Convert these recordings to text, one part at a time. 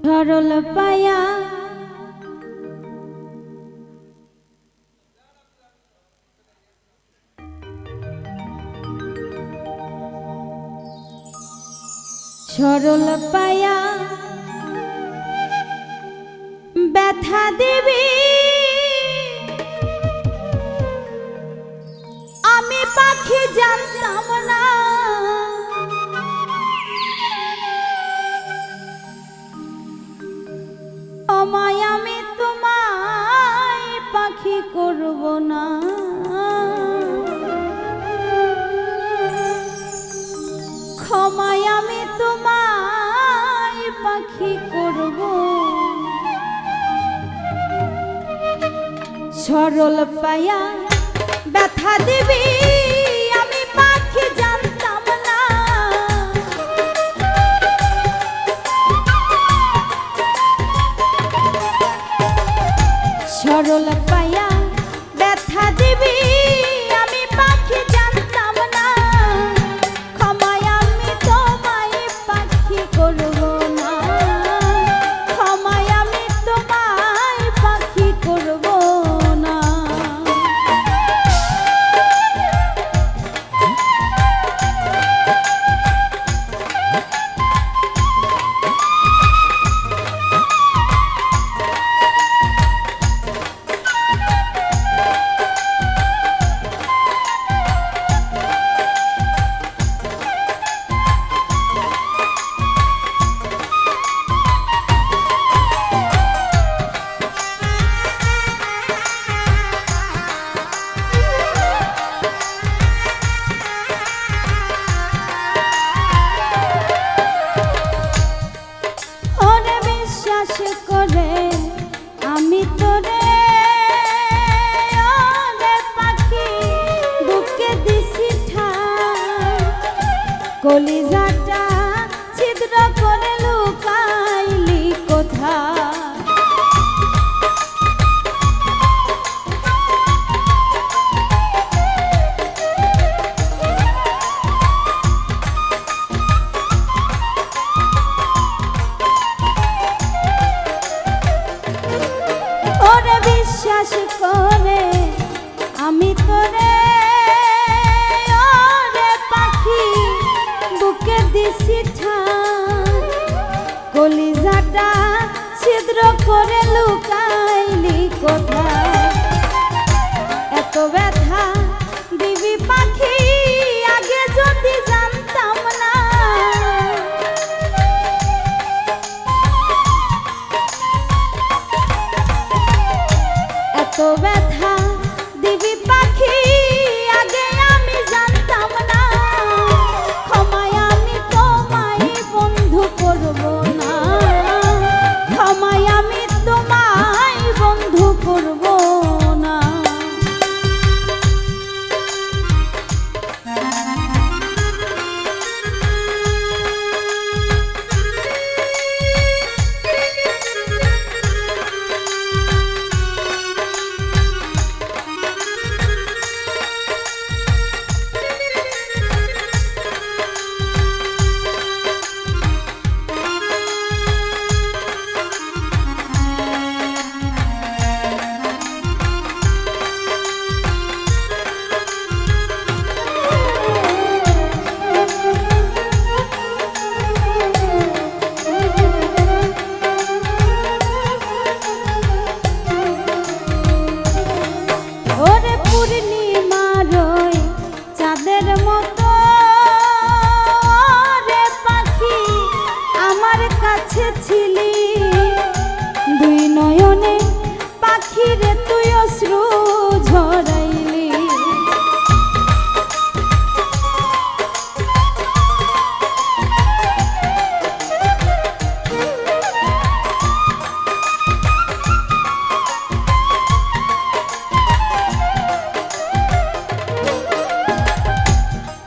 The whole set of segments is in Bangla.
সরল পায়া সরল পায়া ব্যথা দেবে আমি পাখি জানতাম না আমায় আমি তোমায় পাখি করব না ক্ষমায় আমি তোমায় পাখি করব সরল পায়া ব্যথা দিবি আমি পাখি জানতাম না সরল পায়া ব্যথা দিবি আমি পাখি জানতাম না ক্ষমায় আমি তোমায় পাখি করব না ক্ষমায় আমি তোমায় পাখি করব না করে আমি তোরে ওরে পাখি বুকে দিছি ঠাই কলিজাটা ছিদ্র করে লুকাইলি কোথায় ওরে বিশ্বাস করে আমি তোরে ওরে পাখি বুকে দিছি ঠাই কলিজাটা ছিদ্র করে লুকাইলি কোথায় এত ব্যথা দিবি পাখি আগে যদি জানতাম না এত ব্যথা দিবি পাখি আগে আমি জানতাম না ক্ষমায় আমি তোমায় বন্ধু করব না ক্ষমায় আমি তোমায় বন্ধু করব না ছিলি দুই নয়নে পাখিরে তুই অশ্রু ঝরাইলি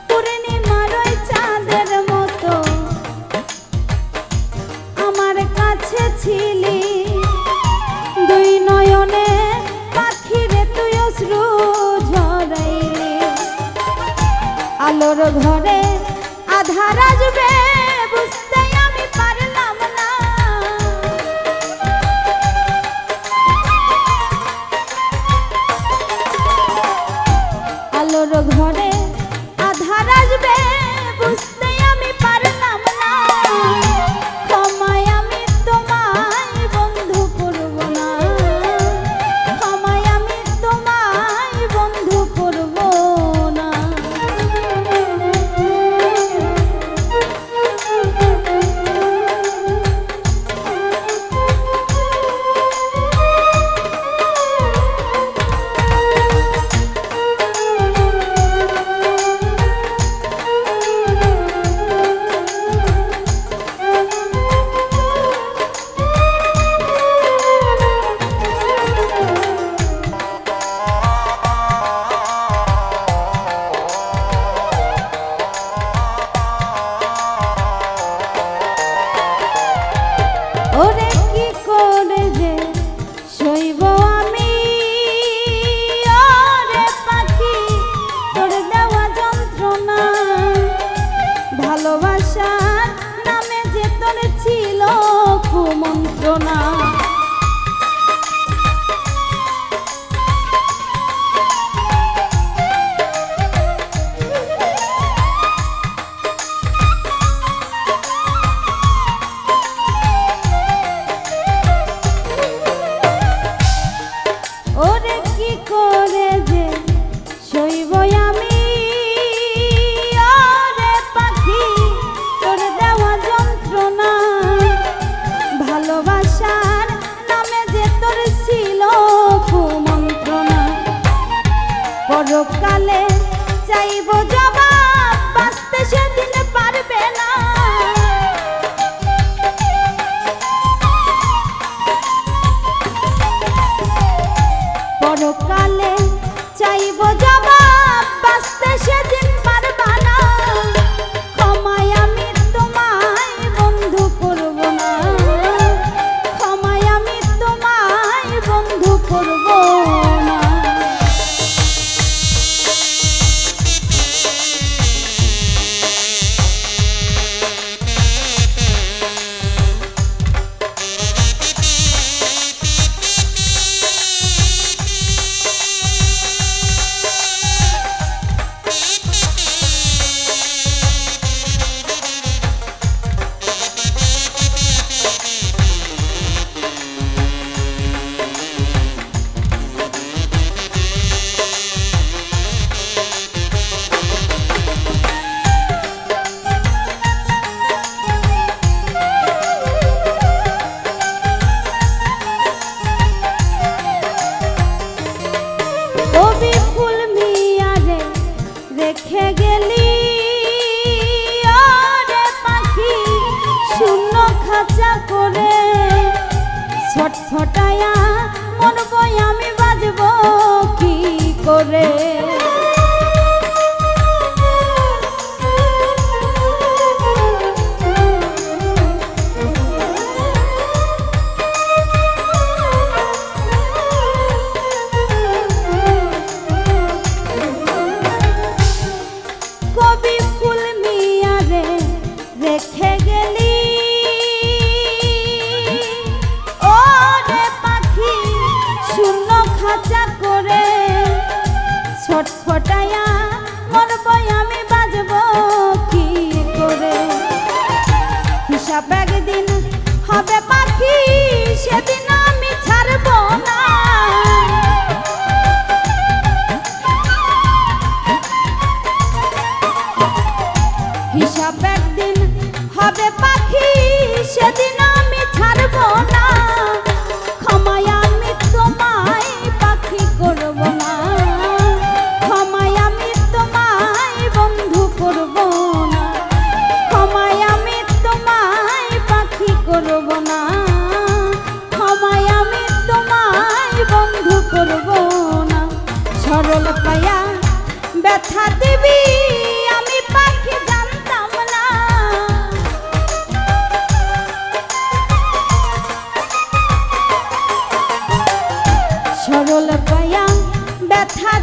পূর্ণিমার ওই চাঁদের মতো আমার কাছে ছিলি দুই নয়নে পাখিরে তুই অশ্রু ঝরাইলি আলোর ঘরে আধার আসবে বুঝতে আমি পারলাম না আলোর ঘরে আধার আসবে বুঝতে আমি পারলাম না, ক্ষমায় আমি তোমায় বন্ধু করব না, ক্ষমায় আমি তোমায় বন্ধু করব না। ওরে কি করে যে সইব আমি, ওরে পাখি তোর দেওয়া যন্ত্রণা, ভালোবাসার নামে যে তোর ছিল কুমন্ত্রণা। ওরে কি করে যে সইব আমি, ওরে পাখি তোর দেওয়া যন্ত্রণা, ভালোবাসার নামে যে তোর ছিল কুমন্ত্রণা। পরকালে চাইব জবাব বাঁচতে সেদিন পারবে না, পরকালে চাইব জবাব বাঁচতে সেদিন পারবা না, ক্ষমায় আমি তোমায় বন্ধু করব না, ক্ষমায় আমি তোমায় বন্ধু করব না। কবি ফুল মিয়ারে রেখে গেলি, ওরে পাখি শূন্য খাঁচা করে, ছটফটায়া মরব আমি বাজব কি করে। কবি ফুল মিয়ারে রেখে গেলি, ওরে পাখি শূন্য খাঁচা করে, ছটফটায়া মরব আমি বাজব কি করে। হিসাব একদিন হবে পাখি সেদিন আমি ছাড়ব না, হিসাব একদিন হবে পাখি সেদিন আমি ছাড়ব না, ক্ষমায় আমি তোমায় পাখি করব না, ক্ষমায় আমি তোমায় বন্ধু করব না, ক্ষমায় আমি তোমায় পাখি করব না, ক্ষমায় আমি তোমায় বন্ধু করব না। সরল পায়া ব্যথা দিবি আমি পাখি জানতাম না, সরল পায়া ব্যথা